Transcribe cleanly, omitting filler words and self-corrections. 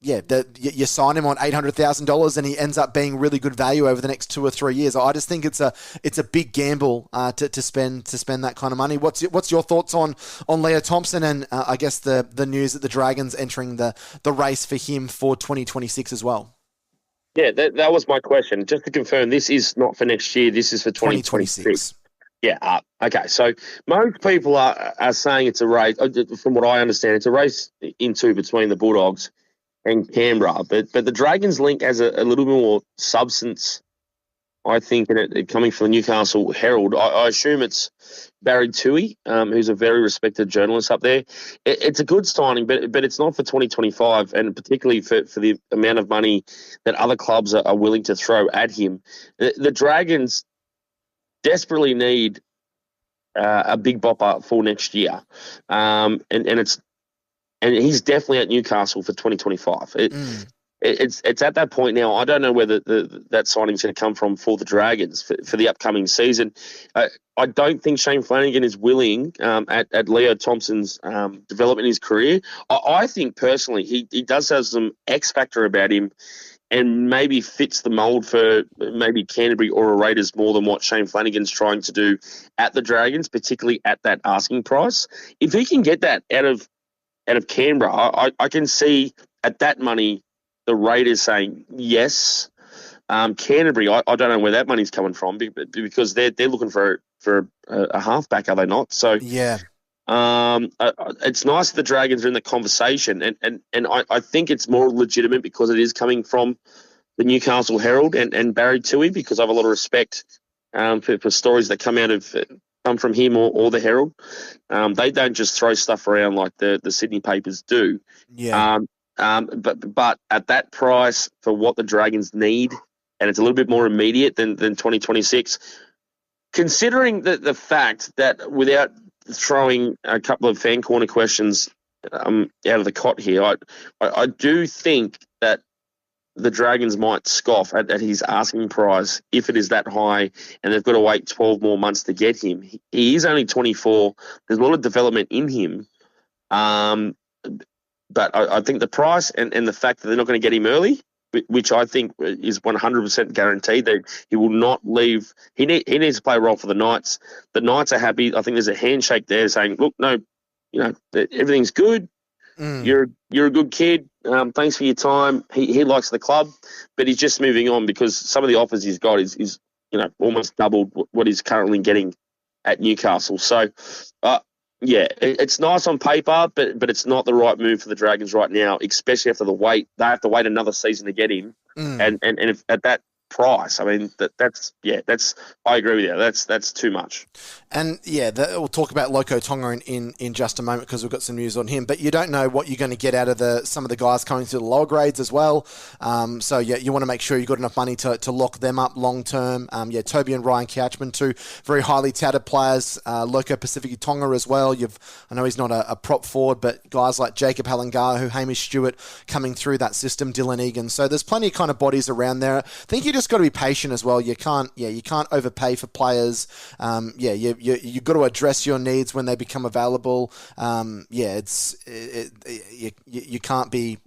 you sign him on $800,000 and he ends up being really good value over the next 2 or 3 years. I just think it's a big gamble to spend that kind of money. What's your thoughts on Leo Thompson and I guess the news that the Dragons entering the race for him for 2026 as well? Yeah, that was my question. Just to confirm, this is not for next year. This is for 2026. Yeah. Okay. So most people are saying it's a race. From what I understand, it's a race between the Bulldogs and Canberra. But the Dragons link has a little bit more substance, I think, and it coming from the Newcastle Herald. I assume it's Barry Toohey, who's a very respected journalist up there. It's a good signing, but it's not for 2025, and particularly for the amount of money that other clubs are willing to throw at him. The Dragons desperately need a big bopper for next year, and he's definitely at Newcastle for 2025. It's at that point now. I don't know whether that signing's going to come from for the Dragons for the upcoming season. I don't think Shane Flanagan is willing at Leo Thompson's development in his career. I think personally he does have some X factor about him, and maybe fits the mould for maybe Canterbury or a Raiders more than what Shane Flanagan's trying to do at the Dragons, particularly at that asking price. If he can get that out of Canberra, I can see at that money the Raiders saying yes. Canterbury, I don't know where that money's coming from because they're looking for a halfback, are they not? So yeah. It's nice that the Dragons are in the conversation, and I think it's more legitimate because it is coming from the Newcastle Herald and Barry Toohey, because I have a lot of respect for stories that come from him or the Herald. They don't just throw stuff around like the Sydney papers do. Yeah. But at that price for what the Dragons need, and it's a little bit more immediate than 2026, considering the fact that without throwing a couple of fan corner questions out of the cot here, I do think that the Dragons might scoff at his asking price if it is that high, and they've got to wait 12 more months to get him. He is only 24. There's a lot of development in him. But I think the price and the fact that they're not going to get him early, which I think is 100% guaranteed, that he will not leave. He needs to play a role for the Knights. The Knights are happy. I think there's a handshake there saying, look, no, everything's good. You're a good kid. Thanks for your time. He likes the club, but he's just moving on because some of the offers he's got is almost doubled what he's currently getting at Newcastle. So, yeah, it's nice on paper, but it's not the right move for the Dragons right now, especially after the wait. They have to wait another season to get him, and if at that price, I mean that's I agree with you. That's too much. And yeah, we'll talk about Loco Tonga in just a moment because we've got some news on him. But you don't know what you're going to get out of some of the guys coming through the lower grades as well. So yeah, you want to make sure you've got enough money to lock them up long term. Toby and Ryan Couchman, two very highly touted players. Loco Pacific Tonga as well. I know he's not a prop forward, but guys like Jacob Halangahu, Hamish Stewart coming through that system, Dylan Egan. So there's plenty of kind of bodies around there. I think you just got to be patient as well. You can't overpay for players. You've got to address your needs when they become available. You can't be